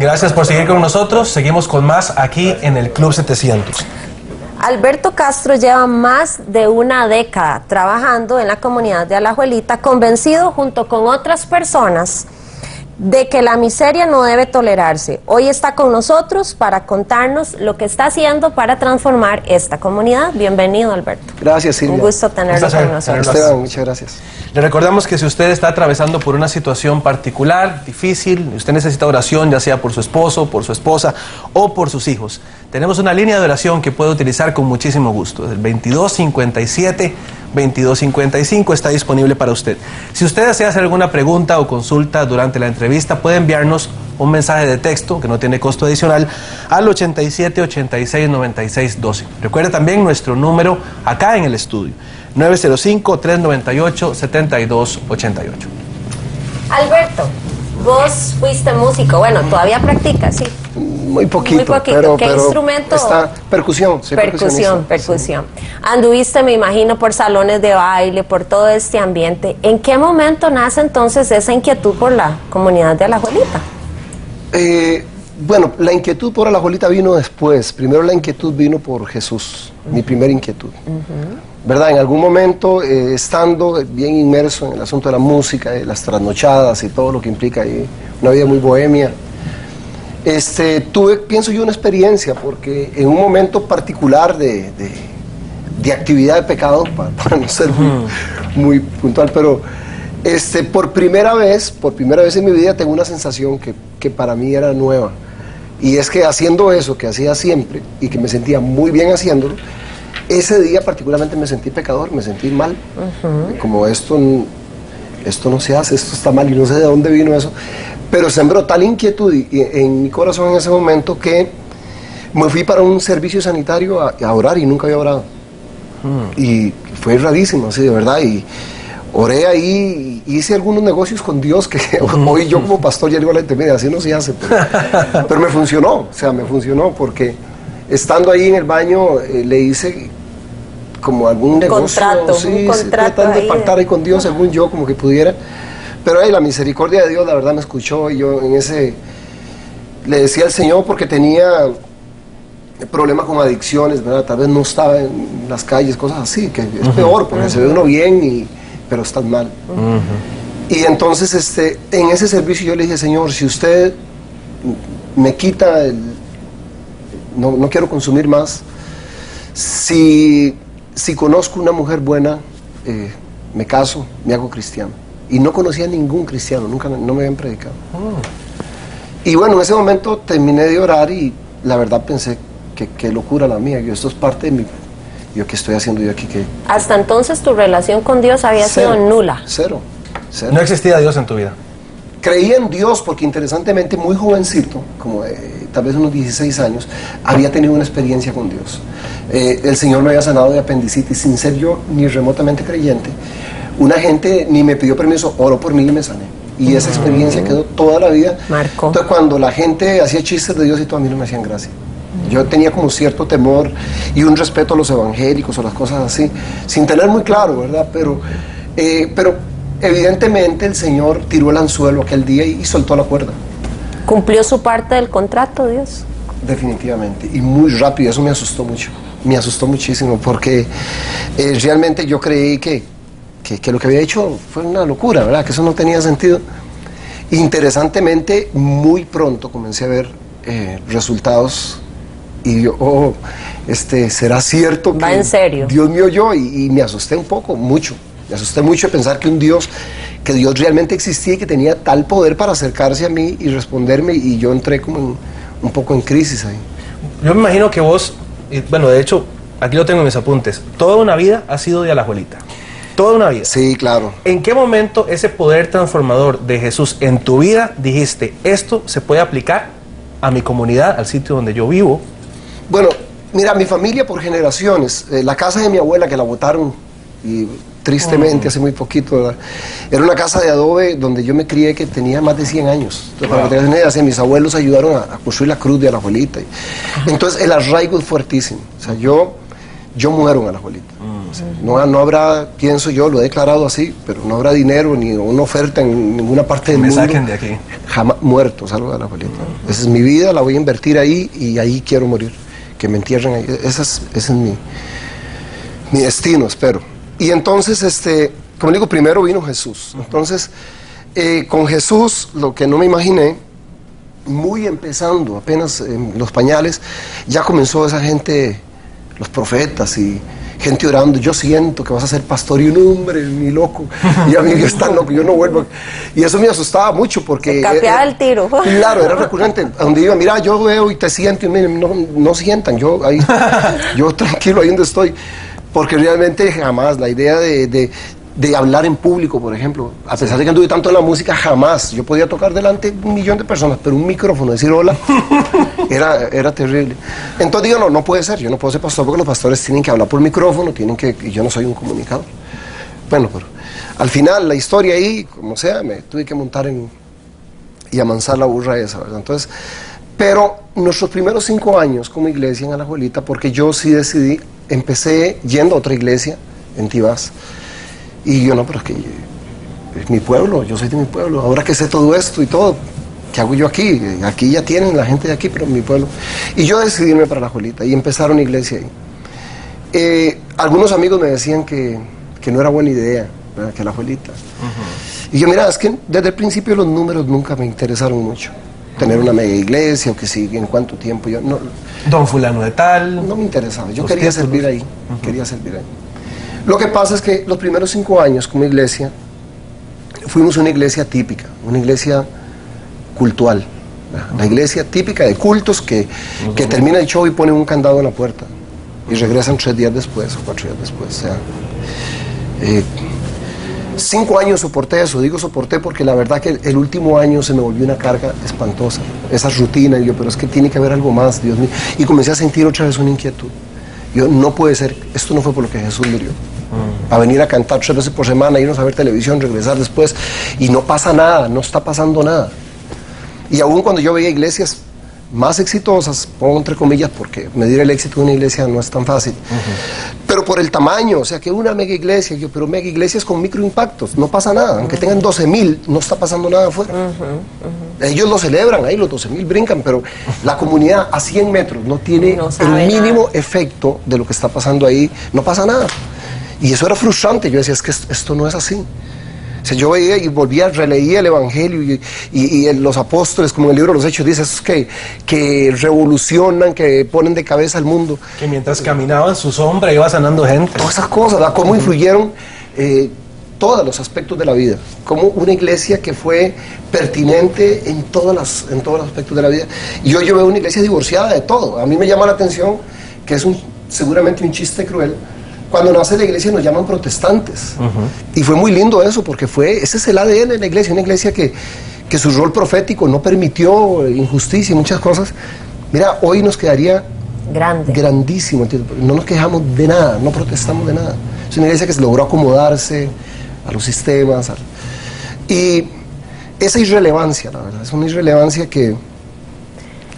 Gracias por seguir con nosotros. Seguimos con más aquí en el Club 700. Alberto Castro lleva más de una década trabajando en la comunidad de Alajuelita, convencido junto con otras personas de que la miseria no debe tolerarse. Hoy está con nosotros para contarnos lo que está haciendo para transformar esta comunidad. Bienvenido, Alberto. Gracias, Silvia. Un gusto tenerlo con nosotros. Esteban, muchas gracias. Le recordamos que si usted está atravesando por una situación particular, difícil, usted necesita oración, ya sea por su esposo, por su esposa o por sus hijos, tenemos una línea de oración que puede utilizar con muchísimo gusto. El 2257-2255 está disponible para usted. Si usted desea hacer alguna pregunta o consulta durante la entrevista, puede enviarnos un mensaje de texto que no tiene costo adicional al 87869612. Recuerde también nuestro número acá en el estudio, 905-398-7288. Alberto, vos fuiste músico, bueno, todavía practicas, sí. Muy poquito. Muy poquito. ¿Qué pero instrumento? Está percusión. Soy percusión. Sí. Anduviste, me imagino, por salones de baile, por todo este ambiente. ¿En qué momento nace entonces esa inquietud por la comunidad de Alajuelita? Bueno, la inquietud por Alajuelita vino después. Primero la inquietud vino por Jesús, mi primera inquietud. ¿Verdad? En algún momento, estando bien inmerso en el asunto de la música, de las trasnochadas y todo lo que implica ahí, una vida muy bohemia, tuve, pienso yo, una experiencia, porque en un momento particular de actividad de pecado, para no ser muy puntual, pero por primera vez en mi vida tengo una sensación que para mí era nueva, y es que haciendo eso que hacía siempre y que me sentía muy bien haciéndolo, ese día particularmente me sentí pecador, me sentí mal, como esto no se hace, esto está mal, y no sé de dónde vino eso, pero sembró tal inquietud en mi corazón en ese momento que me fui para un servicio sanitario a orar, y nunca había orado. Y fue rarísimo, así de verdad, y oré ahí, y hice algunos negocios con Dios que hoy yo como pastor ya digo a la gente, mira, así no se hace, pero me funcionó, o sea, me funcionó, porque estando ahí en el baño le hice como algún negocio, un contrato tratando de pactar ahí con Dios, según yo, como que pudiera. Pero ahí la misericordia de Dios, la verdad, me escuchó, y yo en ese le decía al Señor, porque tenía problemas con adicciones, ¿verdad? Tal vez no estaba en las calles, cosas así, que es peor, porque se ve uno bien, pero estás mal. Y entonces, en ese servicio yo le dije, Señor, si usted me quita no quiero consumir más, si conozco una mujer buena, me caso, me hago cristiano. Y no conocía a ningún cristiano, no me habían predicado. Y bueno, en ese momento terminé de orar, y la verdad pensé que qué locura la mía, que esto es parte de yo qué estoy haciendo yo aquí. Hasta entonces tu relación con Dios había sido nula. Cero. No existía Dios en tu vida. Creía en Dios porque, interesantemente, muy jovencito, como tal vez unos 16 años, había tenido una experiencia con Dios. El Señor me había sanado de apendicitis sin ser yo ni remotamente creyente. Una gente ni me pidió permiso, oró por mí y me sané. Y esa experiencia quedó toda la vida. Marcó. Entonces, cuando la gente hacía chistes de Dios y todo, a mí no me hacían gracia. Yo tenía como cierto temor y un respeto a los evangélicos o las cosas así, sin tener muy claro, ¿verdad? Pero evidentemente el Señor tiró el anzuelo aquel día y soltó la cuerda. ¿Cumplió su parte del contrato, Dios? Definitivamente, y muy rápido. Eso me asustó mucho, me asustó muchísimo, porque realmente yo creí que lo que había hecho fue una locura, ¿verdad? Que eso no tenía sentido. Interesantemente, muy pronto comencé a ver resultados, y yo, ¿será cierto que ¿va en serio? Dios me oyó? Y me asusté un poco, mucho. Me asusté mucho de pensar que Dios realmente existía y que tenía tal poder para acercarse a mí y responderme, y yo entré como un poco en crisis ahí. Yo me imagino que vos, bueno, de hecho, aquí lo tengo en mis apuntes, toda una vida ha sido de Alajuelita. Toda una vida. Sí, claro. ¿En qué momento ese poder transformador de Jesús en tu vida dijiste, esto se puede aplicar a mi comunidad, al sitio donde yo vivo? Bueno, mira, mi familia por generaciones, la casa de mi abuela, que la botaron, y tristemente hace muy poquito, ¿verdad? Era una casa de adobe donde yo me crié, que tenía más de 100 años. Entonces, para que tengas una idea, mis abuelos ayudaron a construir la cruz de Alajuelita. Entonces el arraigo es fuertísimo. O sea, yo muero en Alajuelita. O sea, no habrá, pienso yo, lo he declarado así, pero no habrá dinero ni una oferta en ninguna parte del Me mundo. saquen de aquí. Jamás muerto, salgo de la Juelita. Esa es mi vida, la voy a invertir ahí y ahí quiero morir. Que me entierren ahí. Ese es mi destino, espero. Y entonces, como digo, primero vino Jesús. Entonces, con Jesús, lo que no me imaginé, muy empezando, apenas en los pañales, ya comenzó esa gente, los profetas y gente orando, yo siento que vas a ser pastor, y un hombre, ni loco, y a mí yo tan loco, yo no vuelvo. Y eso me asustaba mucho porque... Se capeaba el tiro. Claro, era recurrente, a donde iba, mira, yo veo y te siento, y miren, no sientan, yo tranquilo ahí donde estoy, porque realmente jamás, la idea de hablar en público, por ejemplo, a pesar de que anduve tanto en la música, jamás, yo podía tocar delante de 1 millón de personas, pero un micrófono, decir hola, era terrible. Entonces digo, no puede ser, yo no puedo ser pastor porque los pastores tienen que hablar por micrófono, y yo no soy un comunicador. Bueno, pero al final, la historia ahí, como sea, me tuve que montar y amansar la burra esa, ¿verdad? Entonces, pero nuestros primeros 5 años como iglesia en Alajuelita, porque yo sí decidí, empecé yendo a otra iglesia en Tibás. Y yo, no, pero es que es mi pueblo, yo soy de mi pueblo, ahora que sé todo esto y todo, ¿qué hago yo aquí? Aquí ya tienen la gente de aquí, pero en mi pueblo. Y yo decidí irme para Alajuelita y empezar una iglesia ahí. Algunos amigos me decían que no era buena idea, ¿verdad? Que Alajuelita. Y yo, mira, es que desde el principio los números nunca me interesaron mucho. Tener una mega iglesia, o que sí, en cuánto tiempo, yo no... Don fulano de tal. No me interesaba, yo quería servir ahí, quería servir ahí. Lo que pasa es que los primeros 5 años como iglesia, fuimos una iglesia típica, una iglesia cultual, ¿verdad? La iglesia típica de cultos que termina el show y ponen un candado en la puerta y regresan 3 días después o 4 días después. O sea, 5 años soporté eso, digo soporté porque la verdad que el último año se me volvió una carga espantosa, esa rutina, y yo, pero es que tiene que haber algo más, Dios mío, y comencé a sentir otra vez una inquietud. Yo, no puede ser, esto no fue por lo que Jesús murió. A venir a cantar 3 veces por semana, irnos a ver televisión, regresar después, y no pasa nada, no está pasando nada. Y aún cuando yo veía iglesias más exitosas, pongo entre comillas, porque medir el éxito de una iglesia no es tan fácil, pero por el tamaño, o sea, que una mega iglesia, pero mega iglesias con microimpactos, no pasa nada, aunque tengan 12,000, no está pasando nada afuera. Ellos lo celebran, ahí los 12,000 brincan, pero la comunidad a 100 metros no tiene el mínimo efecto de lo que está pasando ahí, no pasa nada. Y eso era frustrante, yo decía, es que esto no es así. O sea, yo veía y volvía, releía el Evangelio y los apóstoles, como en el libro de los Hechos, dice esos que revolucionan, que ponen de cabeza al mundo. Que mientras caminaban su sombra iba sanando gente. Todas esas cosas, ¿verdad? Cómo influyeron todos los aspectos de la vida. Como una iglesia que fue pertinente en todos los aspectos de la vida. Y hoy yo veo una iglesia divorciada de todo. A mí me llama la atención que es seguramente un chiste cruel. Cuando nace la iglesia nos llaman protestantes. Y fue muy lindo eso, porque ese es el ADN de la iglesia, una iglesia que su rol profético no permitió injusticia y muchas cosas. Mira, hoy nos quedaría grandísimo, ¿entiendes? No nos quejamos de nada, no protestamos de nada. Es una iglesia que se logró acomodarse a los sistemas. Y esa irrelevancia, la verdad, es una irrelevancia que,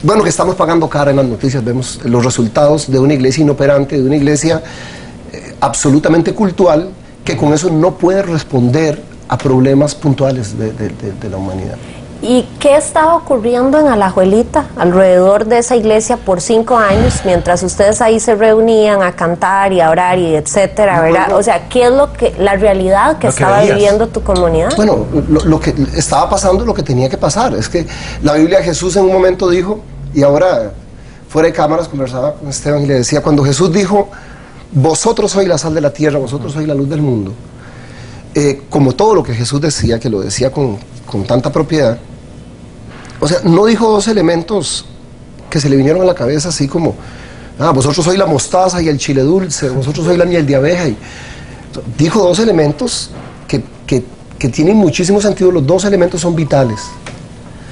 bueno, que estamos pagando cara en las noticias, vemos los resultados de una iglesia inoperante, de una iglesia absolutamente cultural, que con eso no puede responder a problemas puntuales de la humanidad. ¿Y qué estaba ocurriendo en Alajuelita alrededor de esa iglesia por 5 años, mientras ustedes ahí se reunían a cantar y a orar y etcétera, ¿verdad? O sea, ¿qué es la realidad que estaba viviendo tu comunidad? Bueno, lo que estaba pasando, lo que tenía que pasar, es que la Biblia de Jesús en un momento dijo, y ahora fuera de cámaras conversaba con Esteban y le decía, cuando Jesús dijo, vosotros sois la sal de la tierra, vosotros sois la luz del mundo, como todo lo que Jesús decía, que lo decía con tanta propiedad, o sea, no dijo 2 elementos que se le vinieron a la cabeza así como, vosotros sois la mostaza y el chile dulce, vosotros sois la miel de abeja, dijo 2 elementos que tienen muchísimo sentido, los 2 elementos son vitales.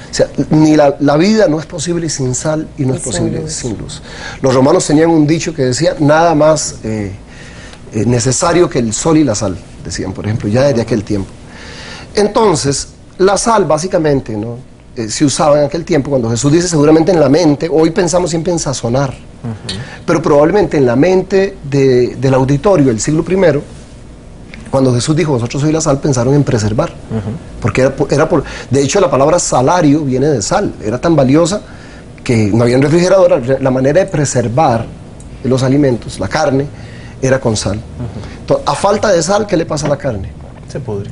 O sea, ni la vida no es posible sin sal y no es posible sin luz. Los romanos tenían un dicho que decía, nada más necesario que el sol y la sal, decían, por ejemplo, ya desde aquel tiempo. Entonces, la sal básicamente, ¿no? Se usaba en aquel tiempo, cuando Jesús dice seguramente en la mente, hoy pensamos siempre en sazonar. Pero probablemente en la mente del auditorio del siglo I, cuando Jesús dijo, vosotros sois la sal, pensaron en preservar. Porque de hecho, la palabra salario viene de sal. Era tan valiosa que no había refrigerador. La manera de preservar los alimentos, la carne, era con sal. Entonces, a falta de sal, ¿qué le pasa a la carne? Se pudre.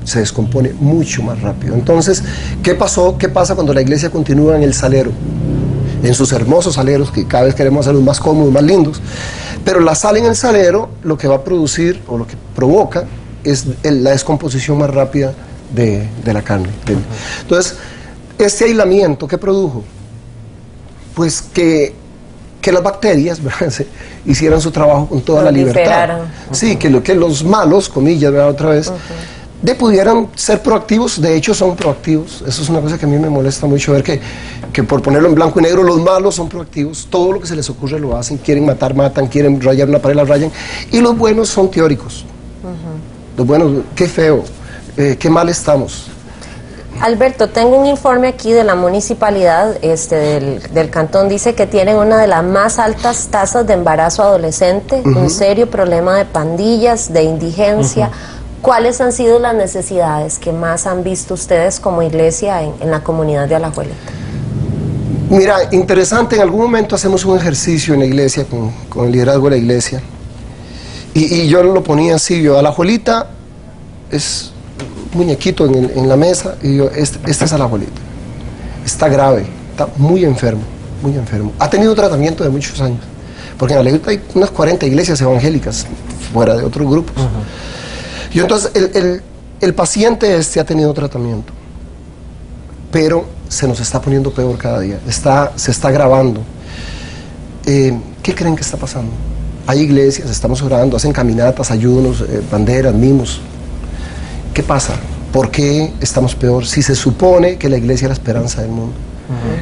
Se descompone mucho más rápido. Entonces, ¿qué pasa cuando la iglesia continúa en el salero? En sus hermosos saleros, que cada vez queremos hacerlos más cómodos, más lindos. Pero la sal en el salero lo que va a producir, o lo que provoca, es la descomposición más rápida de la carne. Entonces, este aislamiento, ¿qué produjo? Pues que las bacterias, ¿verdad?, hicieran su trabajo con toda la libertad. Sí, que los malos, comillas, ¿verdad?, otra vez, pudieran ser proactivos. De hecho son proactivos. Eso es una cosa que a mí me molesta mucho, ver que por ponerlo en blanco y negro, los malos son proactivos. Todo lo que se les ocurre lo hacen. Quieren matar, matan. Quieren rayar una pared, la rayan. Y los buenos son teóricos. Los buenos, qué feo, qué mal estamos. Alberto, tengo un informe aquí de la municipalidad del cantón. Dice que tienen una de las más altas tasas de embarazo adolescente, un serio problema de pandillas, de indigencia. ¿Cuáles han sido las necesidades que más han visto ustedes como iglesia en la comunidad de Alajuelita? Mira, interesante, en algún momento hacemos un ejercicio en la iglesia, con el liderazgo de la iglesia, y yo lo ponía así, Alajuelita es muñequito en la mesa, y yo, este es Alajuelita, está grave, está muy enfermo, ha tenido tratamiento de muchos años, porque en Alajuelita hay unas 40 iglesias evangélicas, fuera de otros grupos. Y entonces el paciente ha tenido tratamiento, pero se nos está poniendo peor cada día, se está agravando. ¿Qué creen que está pasando? Hay iglesias, estamos orando, hacen caminatas, ayunos, banderas, mimos. ¿Qué pasa? ¿Por qué estamos peor? Si se supone que la iglesia es la esperanza del mundo.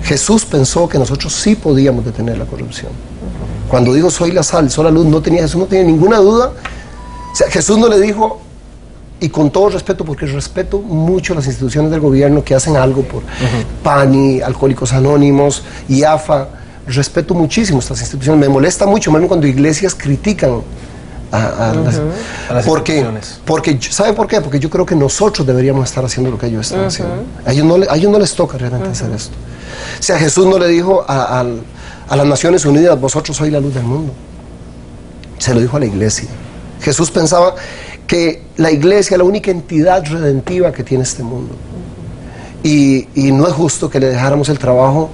Jesús pensó que nosotros sí podíamos detener la corrupción. Cuando dijo soy la sal, soy la luz, Jesús no tenía ninguna duda. O sea, Jesús no le dijo, y con todo respeto, porque respeto mucho las instituciones del gobierno que hacen algo por PANI, Alcohólicos Anónimos, IAFA, respeto muchísimo estas instituciones. Me molesta mucho, más cuando iglesias critican a las instituciones. ¿Sabe por qué? Porque yo creo que nosotros deberíamos estar haciendo lo que ellos están haciendo. A ellos no les toca realmente hacer esto. O sea, Jesús no le dijo a las Naciones Unidas, vosotros sois la luz del mundo. Se lo dijo a la iglesia. Jesús pensaba que la iglesia es la única entidad redentiva que tiene este mundo. Y no es justo que le dejáramos el trabajo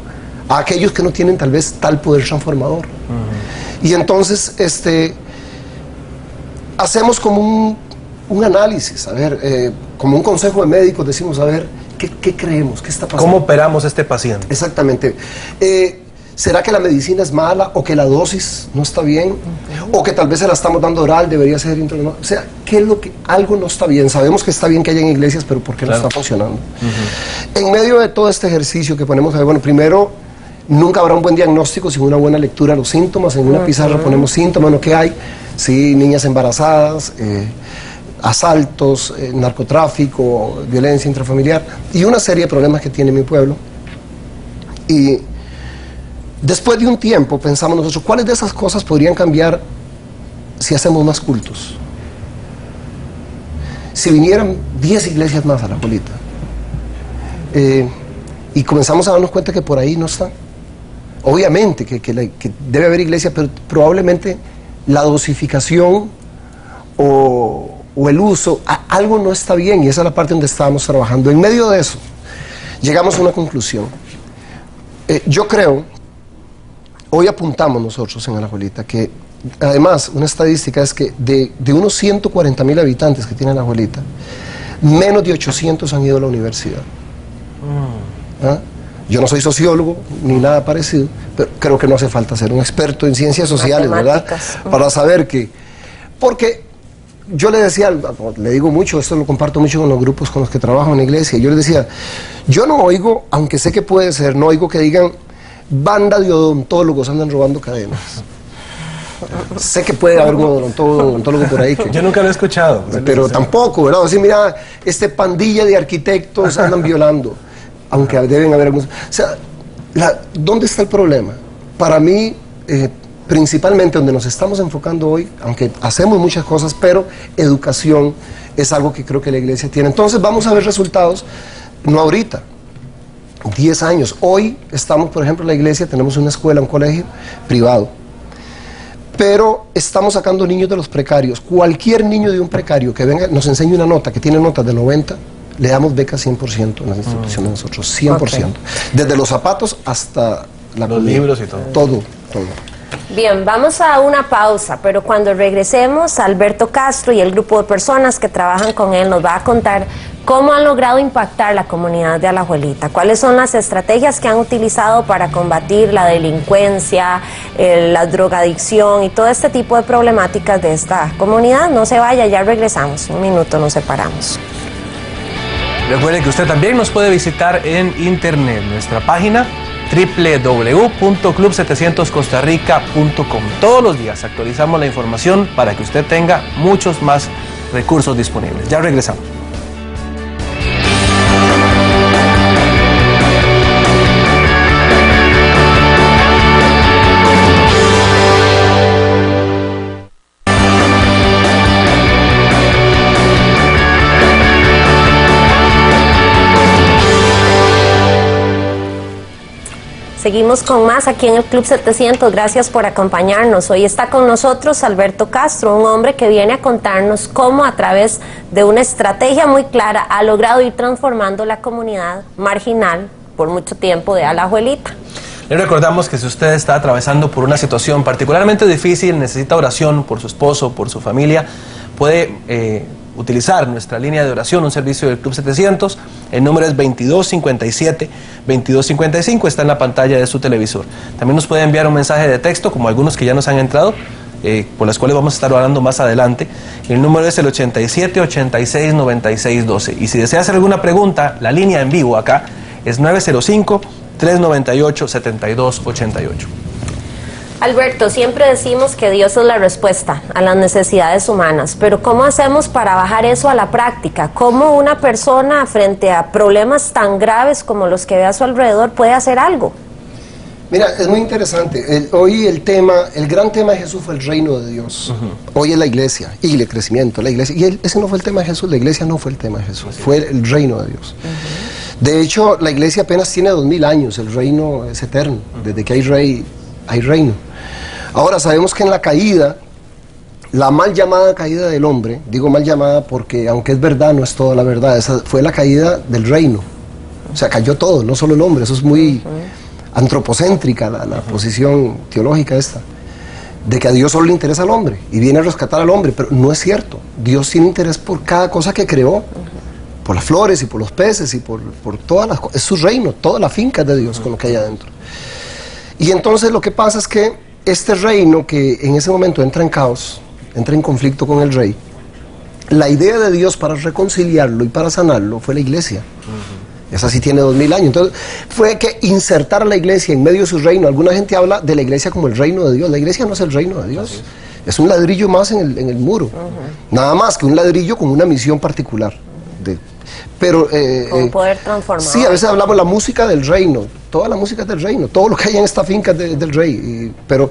a aquellos que no tienen tal vez tal poder transformador. Y entonces hacemos como un análisis, a ver, como un consejo de médicos, decimos, a ver, ¿qué creemos? ¿Qué está pasando? ¿Cómo operamos a este paciente? Exactamente. ¿Será que la medicina es mala, o que la dosis no está bien, o que tal vez se la estamos dando oral, debería ser intravenosa? O sea, ¿qué es lo que algo no está bien? Sabemos que está bien que haya en iglesias, pero ¿por qué no está funcionando? En medio de todo este ejercicio que ponemos, bueno, primero, nunca habrá un buen diagnóstico sin una buena lectura de los síntomas. En una pizarra ponemos síntomas, ¿no? ¿Qué hay? Sí, niñas embarazadas, asaltos, narcotráfico, violencia intrafamiliar y una serie de problemas que tiene mi pueblo. Y después de un tiempo pensamos nosotros, ¿cuáles de esas cosas podrían cambiar si hacemos más cultos? Si vinieran 10 iglesias más a Alajuelita. Y comenzamos a darnos cuenta que por ahí no está. Obviamente que debe haber iglesias, pero probablemente la dosificación o el uso, algo no está bien, y esa es la parte donde estábamos trabajando. En medio de eso, llegamos a una conclusión. Yo creo, hoy apuntamos nosotros en Alajuelita, que además una estadística es que de unos 140,000 habitantes que tiene Alajuelita, menos de 800 han ido a la universidad. ¿Ah? Yo no soy sociólogo ni nada parecido, pero creo que no hace falta ser un experto en ciencias sociales, ¿verdad? Para saber que, porque yo le decía, le digo mucho, esto lo comparto mucho con los grupos con los que trabajo en la iglesia, yo les decía, yo no oigo, aunque sé que puede ser, no oigo que digan, banda de odontólogos andan robando cadenas. Sé que puede haber un odontólogo por ahí. Yo nunca lo he escuchado. Pero tampoco, ¿verdad? Así, mira, pandilla de arquitectos andan violando, aunque deben haber algunos. O sea, ¿dónde está el problema? Para mí, principalmente donde nos estamos enfocando hoy, aunque hacemos muchas cosas, pero educación es algo que creo que la iglesia tiene. Entonces vamos a ver resultados, no ahorita, 10 años. Hoy estamos, por ejemplo, en la iglesia, tenemos una escuela, un colegio privado, pero estamos sacando niños de los precarios. Cualquier niño de un precario que venga, nos enseñe una nota, que tiene notas de 90, le damos becas 100% en las instituciones de nosotros, 100%. Okay. Desde los zapatos hasta los libros y todo. Todo. Bien, vamos a una pausa, pero cuando regresemos, Alberto Castro y el grupo de personas que trabajan con él nos va a contar cómo han logrado impactar la comunidad de Alajuelita, cuáles son las estrategias que han utilizado para combatir la delincuencia, la drogadicción y todo este tipo de problemáticas de esta comunidad. No se vaya, ya regresamos, un minuto nos separamos. Recuerde que usted también nos puede visitar en internet, nuestra página www.club700costarrica.com. Todos los días actualizamos la información para que usted tenga muchos más recursos disponibles. Ya regresamos. Seguimos con más aquí en el Club 700, gracias por acompañarnos. Hoy está con nosotros Alberto Castro, un hombre que viene a contarnos cómo a través de una estrategia muy clara ha logrado ir transformando la comunidad marginal por mucho tiempo de Alajuelita. Le recordamos que si usted está atravesando por una situación particularmente difícil, necesita oración por su esposo, por su familia, puede utilizar nuestra línea de oración, un servicio del Club 700. El número es 2257-2255, está en la pantalla de su televisor. También nos puede enviar un mensaje de texto, como algunos que ya nos han entrado, por las cuales vamos a estar hablando más adelante. El número es el 8786-9612. Y si desea hacer alguna pregunta, la línea en vivo acá es 905-398-7288. Alberto, siempre decimos que Dios es la respuesta a las necesidades humanas, pero ¿cómo hacemos para bajar eso a la práctica? ¿Cómo una persona frente a problemas tan graves como los que ve a su alrededor puede hacer algo? Mira, es muy interesante. Hoy el gran tema de Jesús fue el reino de Dios. Hoy es la iglesia y el crecimiento, la iglesia. Y ese no fue el tema de Jesús, la iglesia no fue el tema de Jesús, fue el reino de Dios. De hecho, la iglesia apenas tiene 2000 años, el reino es eterno. Desde que hay rey, hay reino. Ahora sabemos que en la caída, la mal llamada caída del hombre, digo mal llamada porque aunque es verdad, no es toda la verdad, esa fue la caída del reino. O sea, cayó todo, no solo el hombre, eso es muy antropocéntrica la posición teológica esta, de que a Dios solo le interesa al hombre y viene a rescatar al hombre, pero no es cierto. Dios tiene interés por cada cosa que creó, por las flores y por los peces y por todas las cosas, es su reino, toda la finca es de Dios con lo que hay adentro. Y entonces lo que pasa es que este reino que en ese momento entra en caos, entra en conflicto con el rey, la idea de Dios para reconciliarlo y para sanarlo fue la iglesia. Esa sí tiene 2000 años. Entonces fue que insertar a la iglesia en medio de su reino. Alguna gente habla de la iglesia como el reino de Dios. La iglesia no es el reino de Dios. Es un ladrillo más en el muro. Nada más que un ladrillo con una misión particular. Pero como poder transformar. Sí, a veces hablamos de la música del reino, toda la música es del reino, todo lo que hay en esta finca es del rey, pero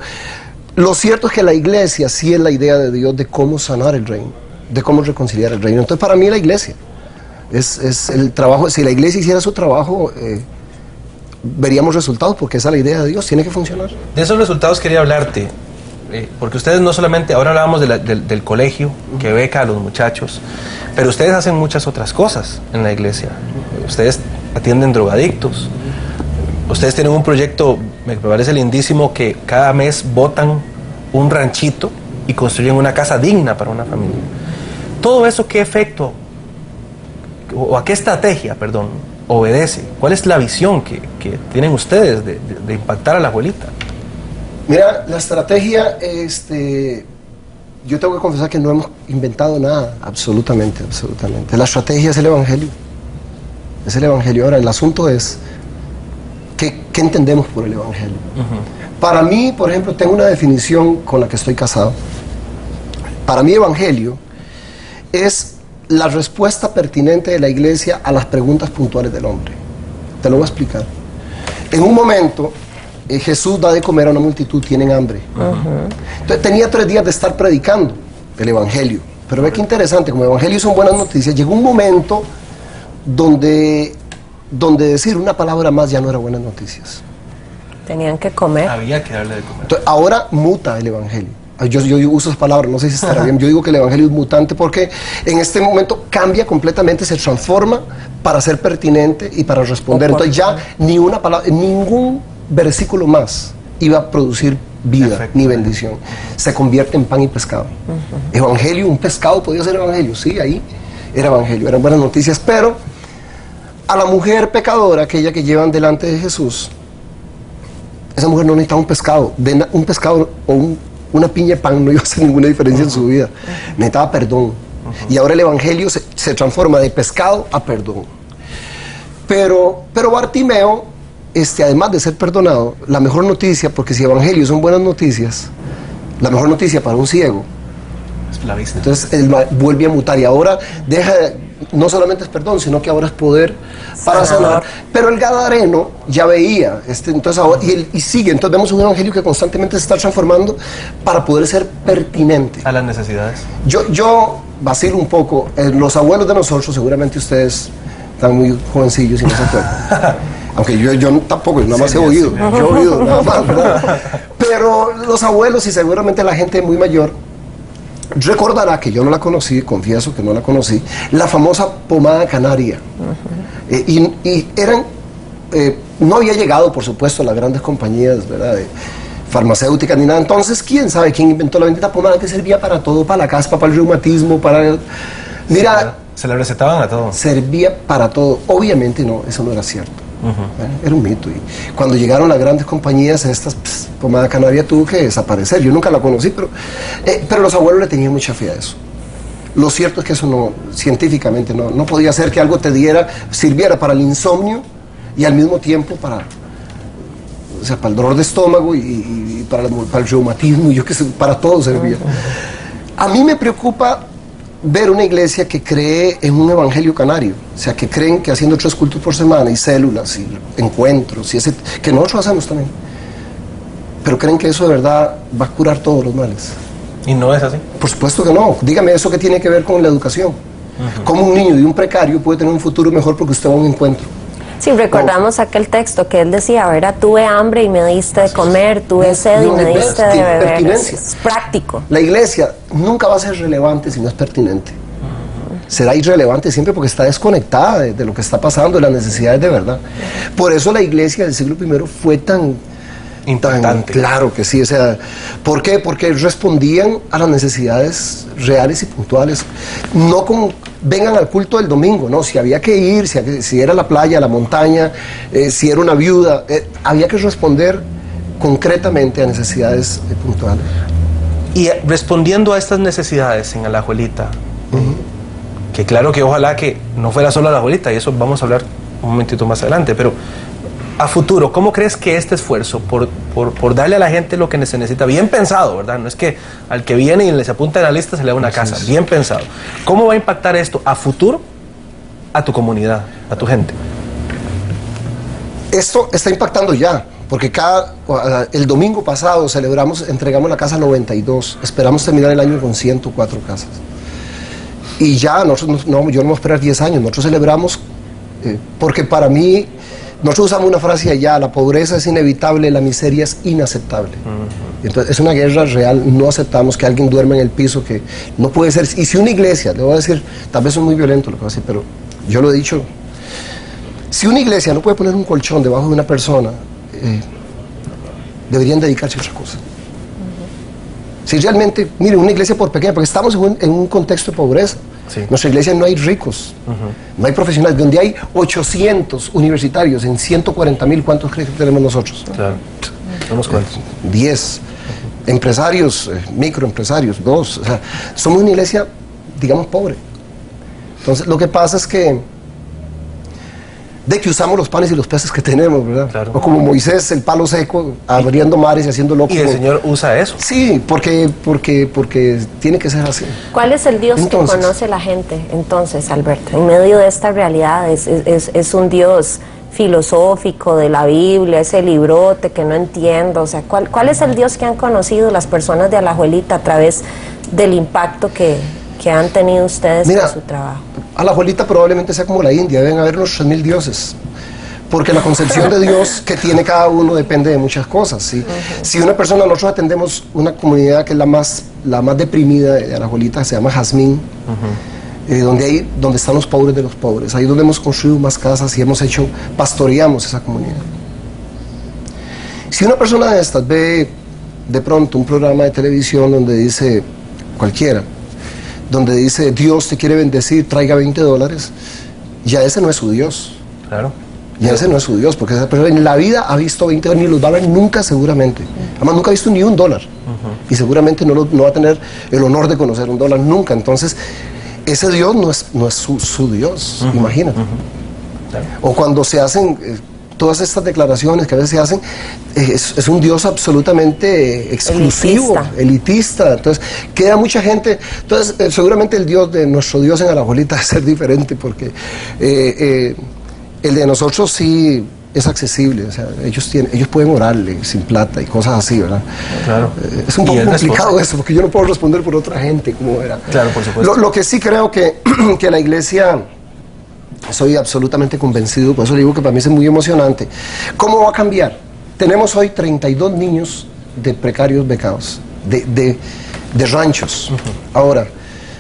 lo cierto es que la iglesia sí es la idea de Dios de cómo sanar el reino, de cómo reconciliar el reino. Entonces para mí la iglesia es el trabajo. Si la iglesia hiciera su trabajo, veríamos resultados, porque esa es la idea de Dios, tiene que funcionar. De esos resultados quería hablarte, porque ustedes no solamente, ahora hablábamos del colegio que beca a los muchachos, pero ustedes hacen muchas otras cosas en la iglesia. Ustedes atienden drogadictos, ustedes tienen un proyecto, me parece lindísimo, que cada mes botan un ranchito y construyen una casa digna para una familia. Todo eso, ¿qué efecto, o a qué estrategia, perdón, obedece? ¿Cuál es la visión que tienen ustedes de impactar a Alajuelita? Mira, la estrategia, yo tengo que confesar que no hemos inventado nada, absolutamente. La estrategia es el Evangelio. Es el Evangelio. Ahora, el asunto es, ¿qué entendemos por el Evangelio? Para mí, por ejemplo, tengo una definición con la que estoy casado. Para mí, Evangelio es la respuesta pertinente de la iglesia a las preguntas puntuales del hombre. Te lo voy a explicar. En un momento, Jesús da de comer a una multitud, tienen hambre. Entonces tenía 3 días de estar predicando el Evangelio. Pero ve qué interesante, como el Evangelio son buenas noticias, llegó un momento donde decir una palabra más ya no era buenas noticias. Tenían que comer. Había que darle de comer. Entonces, ahora muta el Evangelio. Yo uso esas palabras, no sé si estará bien. Yo digo que el Evangelio es mutante porque en este momento cambia completamente, se transforma para ser pertinente y para responder. Entonces ya ni una palabra, ningún versículo más iba a producir vida ni bendición. Se convierte en pan y pescado. Evangelio, un pescado podía ser evangelio, sí, ahí era evangelio, eran buenas noticias, pero a la mujer pecadora, aquella que llevan delante de Jesús, esa mujer no necesitaba un pescado o una piña de pan no iba a hacer ninguna diferencia en su vida, necesitaba perdón. Y ahora el evangelio se transforma de pescado a perdón. Pero Bartimeo, además de ser perdonado, la mejor noticia, porque si evangelio son buenas noticias, la mejor noticia para un ciego es la vista. Entonces él vuelve a mutar y ahora no solamente es perdón, sino que ahora es poder para sanar. Pero el gadareno ya veía, entonces ahora, y sigue, entonces vemos un evangelio que constantemente se está transformando para poder ser pertinente A las necesidades. Yo vacilo un poco, los abuelos de nosotros, seguramente ustedes están muy jovencillos y no se acuerdan. Aunque yo tampoco, nada más he oído, yo he oído nada más, ¿verdad? Pero los abuelos y seguramente la gente muy mayor recordará, que yo no la conocí, confieso que no la conocí, la famosa pomada canaria. Y eran, no había llegado, por supuesto, a las grandes compañías, ¿verdad?, de farmacéuticas ni nada. Entonces, ¿quién sabe quién inventó la bendita pomada que servía para todo, para la caspa, para el reumatismo, para... Mira, se la recetaban a todo. Servía para todo. Obviamente no, eso no era cierto. Era un mito. Y cuando llegaron las grandes compañías, pomada canaria tuvo que desaparecer. Yo nunca la conocí, pero los abuelos le tenían mucha fe a eso. Lo cierto es que eso no, científicamente no podía ser que algo sirviera para el insomnio y al mismo tiempo para el dolor de estómago y para el reumatismo, yo qué sé, para todo servía. A mí me preocupa ver una iglesia que cree en un evangelio canario, o sea, que creen que haciendo 3 cultos por semana y células y encuentros, que nosotros hacemos también, pero creen que eso de verdad va a curar todos los males. ¿Y no es así? Por supuesto que no. Dígame eso que tiene que ver con la educación. ¿Cómo un niño de un precario puede tener un futuro mejor porque usted va a un encuentro? Sí, recordamos aquel texto que él decía, ¿verdad? Tuve hambre y me diste de comer, tuve sed y me diste de beber. Es práctico. La iglesia nunca va a ser relevante si no es pertinente. Será irrelevante siempre porque está desconectada de lo que está pasando, de las necesidades de verdad. Por eso la iglesia del siglo I fue tan importante. Claro que sí. O sea, ¿por qué? Porque respondían a las necesidades reales y puntuales. No como vengan al culto del domingo, no, si había que ir, si era la playa, la montaña, si era una viuda, había que responder concretamente a necesidades puntuales. Y respondiendo a estas necesidades en Alajuelita, que claro que ojalá que no fuera solo Alajuelita, y eso vamos a hablar un momentito más adelante, pero a futuro, ¿cómo crees que este esfuerzo por darle a la gente lo que se necesita, bien pensado, ¿verdad? No es que al que viene y les apunta en la lista se le da una casa, bien pensado. ¿Cómo va a impactar esto a futuro a tu comunidad, a tu gente? Esto está impactando ya, porque el domingo pasado entregamos la casa 92, esperamos terminar el año con 104 casas. Y ya yo no voy a esperar 10 años, nosotros celebramos, porque para mí, nosotros usamos una frase allá, la pobreza es inevitable, la miseria es inaceptable. Entonces es una guerra real, no aceptamos que alguien duerma en el piso, que no puede ser. Y si una iglesia, le voy a decir, tal vez es muy violento lo que voy a decir, pero yo lo he dicho, si una iglesia no puede poner un colchón debajo de una persona, deberían dedicarse a otra cosa. Si realmente, mire, una iglesia por pequeña, porque estamos en un contexto de pobreza. Sí. Nuestra iglesia no hay ricos, no hay profesionales. Donde hay 800 universitarios en 140,000, ¿cuántos crees que tenemos nosotros? Claro. ¿Somos cuántos? 10. Empresarios, microempresarios, 2. O sea, somos una iglesia, digamos, pobre. Entonces, lo que pasa es que usamos los panes y los peces que tenemos, ¿verdad? Claro. O como Moisés, el palo seco, abriendo mares y haciendo locos. Y el Señor usa eso. Sí, porque tiene que ser así. ¿Cuál es el Dios que conoce la gente, entonces, Alberto? En medio de esta realidad, ¿es un Dios filosófico de la Biblia, ese librote que no entiendo, o sea, ¿cuál es el Dios que han conocido las personas de Alajuelita a través del impacto que han tenido ustedes en su trabajo? Alajuelita probablemente sea como la India, deben haber unos 3000 dioses, porque la concepción de Dios que tiene cada uno depende de muchas cosas, ¿sí? Si una persona, nosotros atendemos una comunidad que es la más deprimida de Alajuelita, se llama Jazmín, donde están los pobres de los pobres, ahí donde hemos construido más casas y pastoreamos esa comunidad. Si una persona de estas ve de pronto un programa de televisión donde dice, cualquiera, donde dice Dios te quiere bendecir, traiga $20, ya ese no es su Dios. Claro. Ya ese no es su Dios, porque esa persona en la vida ha visto $20 ni los va a ver nunca seguramente. Además nunca ha visto ni $1. Y seguramente no va a tener el honor de conocer $1 nunca. Entonces, ese Dios no es su Dios, imagínate. Claro. O cuando se hacen todas estas declaraciones que a veces se hacen, es un Dios absolutamente exclusivo, elitista. Entonces, queda mucha gente. Entonces, seguramente el Dios de nuestro Dios en Alajuelita debe ser diferente, porque el de nosotros sí es accesible, o sea, ellos pueden orarle sin plata y cosas así, ¿verdad? Claro. Es un poco complicado eso, porque yo no puedo responder por otra gente, como era. Claro, por supuesto. Lo que sí creo que la iglesia, soy absolutamente convencido, por eso le digo que para mí es muy emocionante. ¿Cómo va a cambiar? Tenemos hoy 32 niños de precarios becados, de ranchos. Ahora,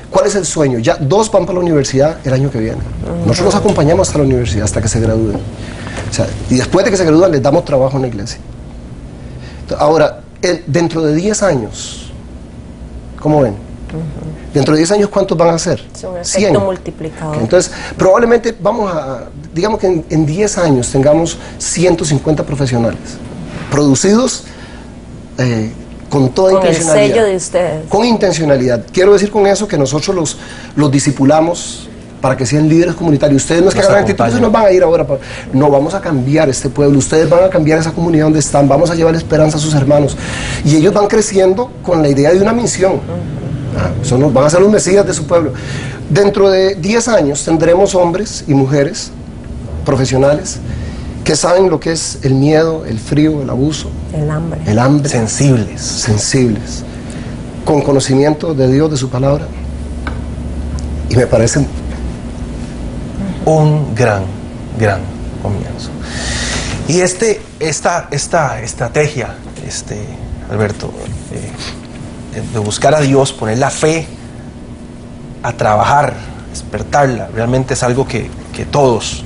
¿cuál es el sueño? Ya 2 van para la universidad el año que viene. Nosotros los acompañamos hasta la universidad, hasta que se gradúen. O sea, y después de que se gradúan les damos trabajo en la iglesia. Ahora, dentro de 10 años, ¿cómo ven? Dentro de 10 años, ¿cuántos van a ser? Es un efecto multiplicador. Entonces, probablemente digamos que en 10 años tengamos 150 profesionales producidos con toda intencionalidad. Con el sello de ustedes. Con intencionalidad. Quiero decir con eso que nosotros los discipulamos para que sean líderes comunitarios. Ustedes no es que hagan actitudes y nos van a ir ahora. No, vamos a cambiar este pueblo. Ustedes van a cambiar esa comunidad donde están. Vamos a llevar esperanza a sus hermanos. Y ellos van creciendo con la idea de una misión. Van a ser los mesías de su pueblo. Dentro de 10 años tendremos hombres y mujeres profesionales que saben lo que es el miedo, el frío, el abuso, el hambre. Sensibles, con conocimiento de Dios, de su palabra. Y me parece un gran comienzo. Y esta estrategia, Alberto, de buscar a Dios, poner la fe a trabajar, despertarla, realmente es algo que todos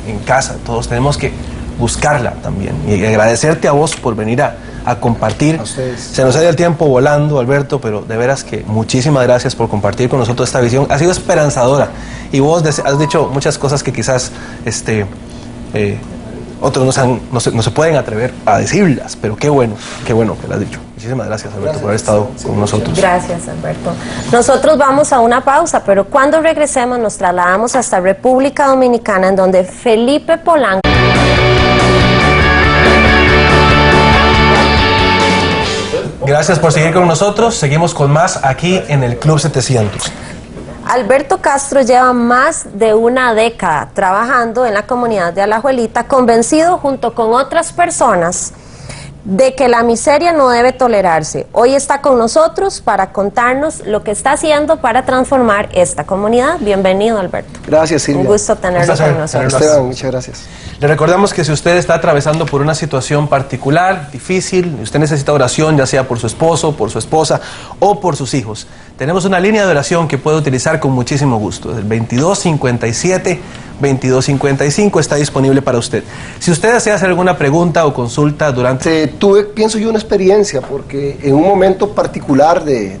en casa, todos tenemos que buscarla también. Y agradecerte a vos por venir a compartir. A ustedes. Se nos ha ido el tiempo volando, Alberto, pero de veras que muchísimas gracias por compartir con nosotros esta visión. Ha sido esperanzadora. Y vos has dicho muchas cosas que quizás otros no se pueden atrever a decirlas, pero qué bueno que las has dicho. Muchísimas gracias, Alberto, por haber estado con nosotros. Gracias, Alberto. Nosotros vamos a una pausa, pero cuando regresemos nos trasladamos hasta República Dominicana, en donde Felipe Polanco. Gracias por seguir con nosotros. Seguimos con más aquí en el Club 700. Alberto Castro lleva más de una década trabajando en la comunidad de Alajuelita, convencido junto con otras personas de que la miseria no debe tolerarse. Hoy está con nosotros para contarnos lo que está haciendo para transformar esta comunidad. Bienvenido, Alberto. Gracias, Silvia. Un gusto tenerlo con nosotros. Esteban, muchas gracias. Le recordamos que si usted está atravesando por una situación particular, difícil, y usted necesita oración, ya sea por su esposo, por su esposa o por sus hijos, tenemos una línea de oración que puede utilizar con muchísimo gusto. El 2257-2255 está disponible para usted. Si usted desea hacer alguna pregunta o consulta durante... Tuve, pienso yo, una experiencia, porque en un momento particular de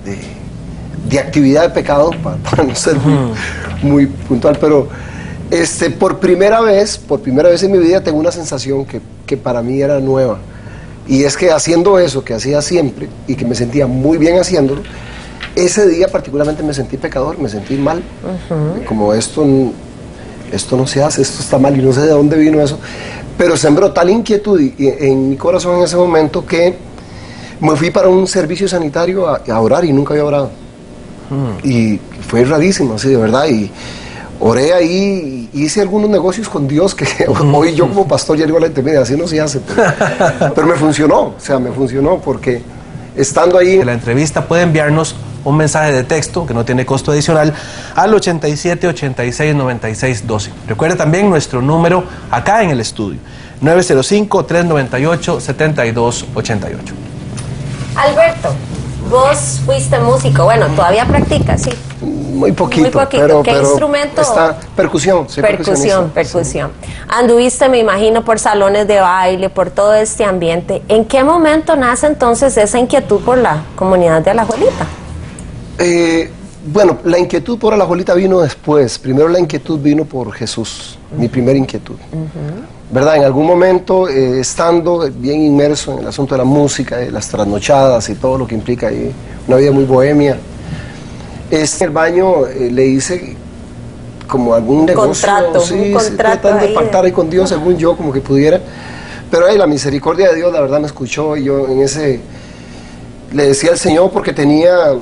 actividad de pecado, para no ser muy puntual, pero por primera vez en mi vida tengo una sensación que para mí era nueva. Y es que haciendo eso que hacía siempre y que me sentía muy bien haciéndolo, ese día particularmente me sentí pecador, me sentí mal. Como esto no se hace, esto está mal, y no sé de dónde vino eso. Pero sembró tal inquietud en mi corazón en ese momento que me fui para un servicio sanitario a orar, y nunca había orado. Y fue rarísimo, así de verdad. Y oré ahí y hice algunos negocios con Dios que hoy yo como pastor ya digo a la gente, así no se hace, pero me funcionó, o sea, me funcionó porque estando ahí... En la entrevista puede enviarnos un mensaje de texto que no tiene costo adicional al 87 86 96 12. Recuerde también nuestro número acá en el estudio, 905-398-7288. Alberto, vos fuiste músico, bueno, todavía practicas, sí. Muy poquito, Muy poquito. ¿Qué pero instrumento? Está percusión, soy Percusión. Sí. Anduviste, me imagino, por salones de baile, por todo este ambiente. ¿En qué momento nace entonces esa inquietud por la comunidad de Alajuelita? Bueno, la inquietud por Alajuelita vino después. Primero la inquietud vino por Jesús, mi primera inquietud. ¿Verdad? En algún momento, estando bien inmerso en el asunto de la música, de las trasnochadas y todo lo que implica ahí, una vida muy bohemia, en el baño le hice como algún negocio, un contrato tratando de pactar ahí con Dios, según yo, como que pudiera. Pero ahí la misericordia de Dios, la verdad, me escuchó y yo en ese le decía al Señor porque tenía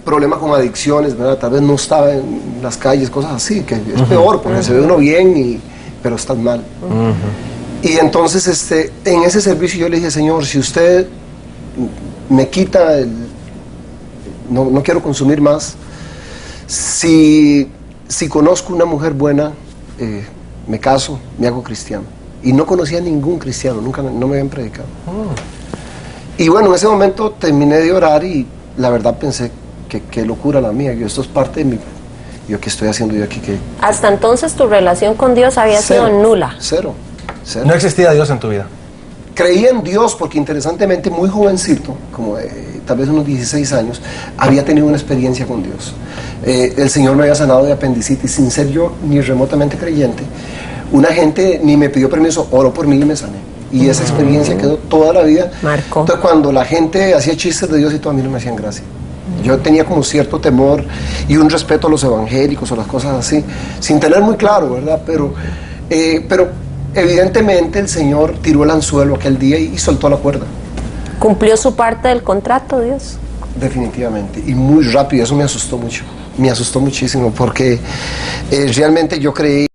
problemas con adicciones, ¿verdad? Tal vez no estaba en las calles, cosas así, que es peor porque se ve uno bien, pero estás mal. Y entonces en ese servicio yo le dije, Señor, si usted me quita no quiero consumir más, si conozco una mujer buena, me caso, me hago cristiano. Y no conocía a ningún cristiano, nunca, no me habían predicado. Y bueno, en ese momento terminé de orar y la verdad pensé que qué locura la mía, que esto es parte de mi... Yo, ¿qué estoy haciendo yo aquí? Hasta entonces tu relación con Dios había sido nula. Cero. No existía Dios en tu vida. Creí en Dios porque interesantemente muy jovencito, como tal vez unos 16 años, había tenido una experiencia con Dios. El Señor me había sanado de apendicitis sin ser yo ni remotamente creyente. Una gente ni me pidió permiso, oró por mí y me sané. Y esa experiencia quedó toda la vida. Marcó. Entonces cuando la gente hacía chistes de Dios y todo, a mí no me hacían gracia. Yo tenía como cierto temor y un respeto a los evangélicos o las cosas así, sin tener muy claro, ¿verdad? Pero evidentemente el Señor tiró el anzuelo aquel día y soltó la cuerda. ¿Cumplió su parte del contrato, Dios? Definitivamente, y muy rápido, eso me asustó mucho, me asustó muchísimo porque realmente yo creí